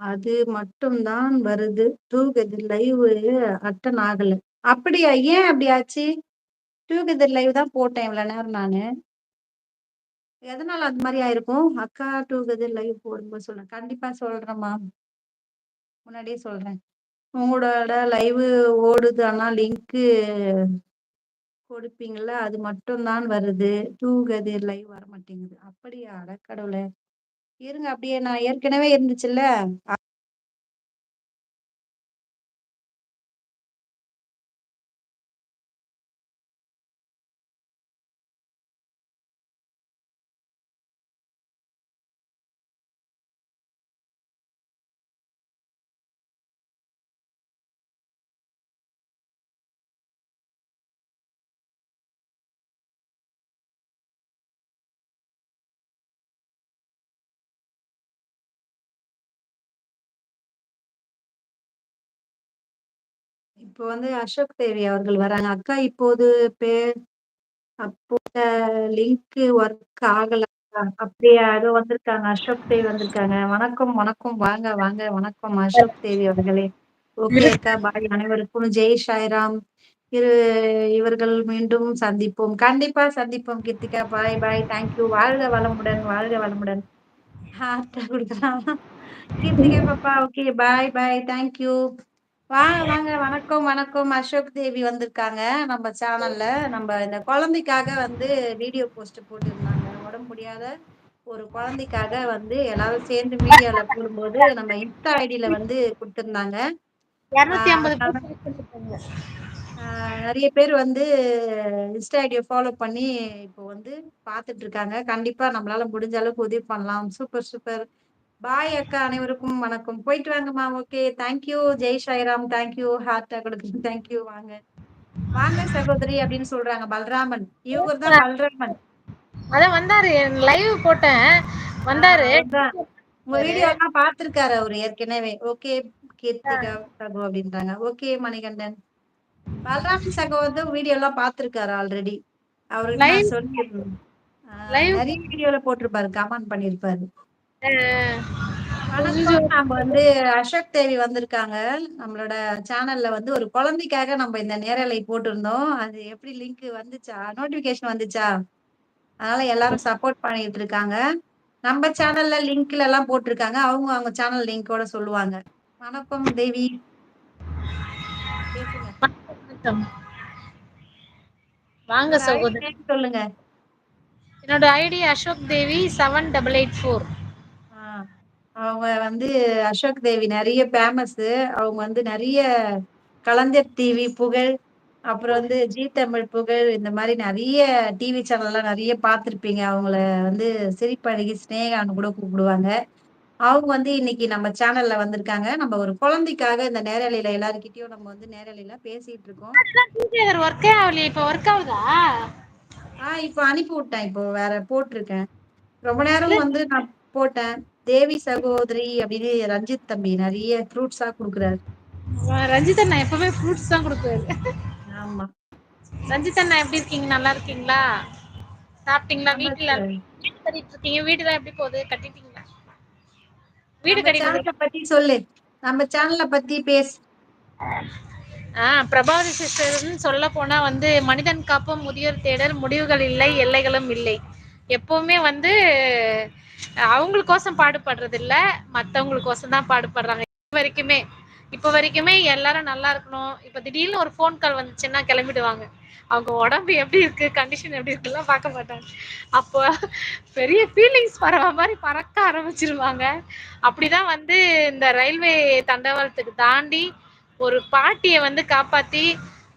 அது மட்டும் தான் வருது. டூகெதர் லைவ் அட்டெண்ட் ஆகல. அப்படியா? ஏன் அப்படி ஆச்சு? டூகெதர் லைவ் தான் போட்டேன் இவ்வளோ நேரம் நானு. எதனால அந்த மாரி ஆயிருக்கும்? அக்கா டூகெதர் லைவ் போடும்போது சொல்றேன். கண்டிப்பா சொல்றேன்ம்மா. முன்னாடியே சொல்றேன். உங்களோட லைவ் ஓடுது. ஆனா லிங்க்கு கொடுப்பீங்கள்ல, அது மட்டும் தான் வருது. டூகெதர் லைவ் வரமாட்டேங்குது. அப்படியா? அட கடவுளே! இருங்க அப்படியே நான் ஏற்கனவே இருந்துச்சுல்ல. இப்போ வந்து அசோக் தேவி அவர்கள் வராங்க. அக்கா இப்போது பே அப்போ லிங்க் ஒர்க் ஆகல. அப்படியா? அதோ வந்திருக்காங்க. அசோக் தேவி வந்திருக்காங்க. வணக்கம், வணக்கம். வாங்க, வாங்க. வணக்கம் அசோக் தேவி அவர்களே. ஓகே அக்கா. பாய் அனைவருக்கும் ஜெய் சாய்ராம். இரு இவர்கள் மீண்டும் சந்திப்போம். கண்டிப்பா சந்திப்போம் Keerthika. Bye, bye. Thank you. வாழ்க வளமுடன், வாழ்க வளமுடன். ஹார்ட் குடுக்கலாம். கீர்த்திகா பாப்பா. Okay. Bye, bye. Thank you. வாங்க, வாங்க. வணக்கம், வணக்கம். அசோக் தேவி வந்திருக்காங்க நம்ம சேனல்ல. நம்ம இந்த குழந்தைக்காக வந்து வீடியோ போஸ்ட் போட்டிருந்தாங்க. உடம்பு முடியாத ஒரு குழந்தைக்காக வந்து எல்லாரும் சேர்ந்து மீடியால போடும்போது நம்ம இன்ஸ்டா ஐடியில வந்து குடுத்திருந்தாங்க. 250 அதனால பேர் செலக்ட் பண்ணிருக்காங்க. நெறைய பேர் வந்து இன்ஸ்டா ஐடிய ஃபாலோ பண்ணி இப்போ வந்து பார்த்துட்டு இருக்காங்க. கண்டிப்பா நம்மளால முடிஞ்ச அளவுக்கு உதவி பண்ணலாம். Super, super. பாய் அக்கா. அனைவருக்கும் வணக்கம். போயிட்டு வாங்கம்மா. Okay. Thank you. Jai Sairam. Thank you. ஹார்ட்டா கொடுக்குறேன். Thank you. வாங்க. வாங்க சகோதரி அப்படின்னு சொல்றாங்க பல்ராமன். இவங்க தான் பல்ராமன். அதான் வந்தாரு. லைவ் போட்டேன். வந்தாரு. அவர்தான். உங்க வீடியோ எல்லாம் பார்த்திருக்காரு அவரு ஏற்கனவே. ஓகே கீர்த்திகா சகோ அப்படின்றாங்க. ஓகே மணிகண்டன். பல்ராமன் சகோ வந்து வீடியோ எல்லாம் பார்த்திருக்காரு ஆல்ரெடி. அவர்கிட்ட லைவ் நான் சொல்லியிருந்தேன். லைவ் நிறைய வீடியோல போட்டிருப்பாரு. கமெண்ட் பண்ணிருப்பாரு. வணக்கம். கொஞ்சம் நாம வந்து அசோக் தேவி வந்திருக்காங்க. நம்மளோட சேனல்ல வந்து ஒரு குழந்தைக்காக நம்ம இந்த நேரலை போட்டிருந்தோம். அது எப்படி லிங்க் வந்துச்சா? நோட்டிபிகேஷன் வந்துச்சா? அதனால எல்லாரும் சப்போர்ட் பண்ணிட்டு இருக்காங்க. நம்ம சேனல்ல லிங்க்ல எல்லாம் போட்டிருக்காங்க. அவங்க சேனல் லிங்கோட சொல்லுவாங்க. வணக்கம் தேவி. பேசுங்க. வணக்கம். வாங்க உங்களோட ஐடி சகோதரி. நேம் சொல்லுங்க. என்னோட ஐடி அசோக் தேவி 7884. ஆ. அவங்க வந்து அசோக் தேவி நிறைய ஃபேமஸ். அவங்க வந்து நிறைய கலைஞர் டிவி புகழ், அப்புறம் வந்து ஜீ தமிழ் புகழ் இந்த மாதிரி நிறைய டிவி சேனல்லாம் நிறைய பார்த்துருப்பீங்க. அவங்கள வந்து சிரிப்பழகி ஸ்னேகான்னு கூட கூப்பிடுவாங்க. அவங்க வந்து இன்னைக்கு நம்ம சேனல்ல வந்திருக்காங்க. நம்ம ஒரு குழந்தைக்காக இந்த நேரலையில எல்லாருக்கிட்டையும் நம்ம வந்து நேரலையில பேசிட்டு இருக்கோம். ஒர்க்கே ஆகலையே. இப்ப ஒர்க் ஆகுதா? இப்போ அனுப்பி விட்டேன். இப்போ வேற போட்டிருக்கேன். ரொம்ப இல்ல நேரம் வந்து நான் போட்டேன். தேவி சகோதரி அப்படின்னு ரஞ்சித் தம்பி நிறைய ஃப்ரூட்ஸா குடுக்குறாரு. ரஞ்சித் அண்ணா எப்பவுமே ஃப்ரூட்ஸ் தான் கொடுக்குறாரு. ஆமா. ரஞ்சித் அண்ணா எப்படி இருக்கீங்க? நல்லா இருக்கீங்களா? சாப்பிட்டீங்களா? வீட்டுல நமக்கு வீடு கட்டிட்டு இருக்கீங்க. வீடுலாம் எப்படி போகுது? கட்டிட்டீங்களா? வீடு நம்ம கட்டி சேனலை முடிச்சு பத்தி சொல்லு. நம்ம சேனலை பத்தி பேசு. பிரபாவதி சிஸ்டர்னு சொல்ல போனா வந்து மனிதன் காப்போம் முதியோர் தேடல் முடிவுகள் இல்லை எல்லைகளும் இல்லை. எப்பவுமே வந்து அவங்களுக்கோசம் பாடுபடுறது இல்ல, மத்தவங்களுக்கோசம் தான் பாடுபடுறாங்க. இப்ப வரைக்குமே எல்லாரும் நல்லா இருக்கணும். இப்ப திடீர்னு ஒரு ஃபோன் கால் வந்துச்சுன்னா கிளம்பிடுவாங்க. அவங்க உடம்பு எப்படி இருக்கு, கண்டிஷன் எப்படி இருக்குலாம் பார்க்க மாட்டாங்க. அப்போ பெரிய ஃபீலிங்ஸ் பறவை மாதிரி பறக்க ஆரம்பிச்சிருவாங்க. அப்படிதான் வந்து இந்த ரயில்வே தண்டவாளத்துக்கு தாண்டி ஒரு பாட்டிய வந்து காப்பாத்தி,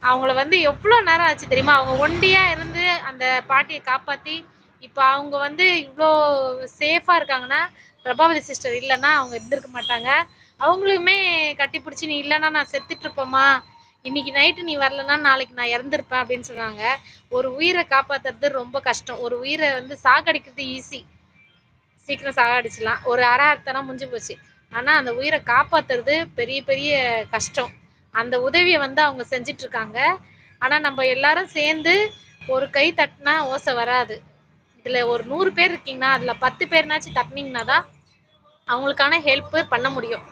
அவங்கள வந்து எவ்ளோ நேரம் ஆச்சு தெரியுமா? அவங்க ஒண்டியா இருந்து அந்த பாட்டிய காப்பாத்தி, இப்ப அவங்க வந்து இவ்ளோ சேஃபா இருக்காங்கன்னா, பிரபாவதி சிஸ்டர் இல்லன்னா அவங்க இருந்திருக்க மாட்டாங்க. அவங்களுமே கட்டிப்பிடிச்சு, "நீ இல்லன்னா நான் செத்துட்டு இருப்பேன்மா. இன்னைக்கு நைட்டு நீ வரலன்னா நாளைக்கு நான் இறந்திருப்பேன்" அப்படின்னு சொன்னாங்க. ஒரு உயிர காப்பாத்துறது ரொம்ப கஷ்டம். ஒரு உயிர வந்து சாகடிக்கிறது ஈஸி. சீக்கிரம் சாகடிச்சிடலாம். ஒரு அரை அர்த்தம்னா முடிஞ்சு போச்சு. ஆனா அந்த உயிரை காப்பாத்துறது பெரிய பெரிய கஷ்டம். அந்த உதவியை வந்து அவங்க செஞ்சுட்டு இருக்காங்க. ஆனா நம்ம எல்லாரும் சேர்ந்து ஒரு கை தட்டினா ஓசை வராது. இதுல ஒரு 100 பேர் இருக்கீங்கன்னா அதுல 10 பேர்னாச்சும் தட்டினீங்கன்னா தான் அவங்களுக்கான ஹெல்ப் பண்ண முடியும்.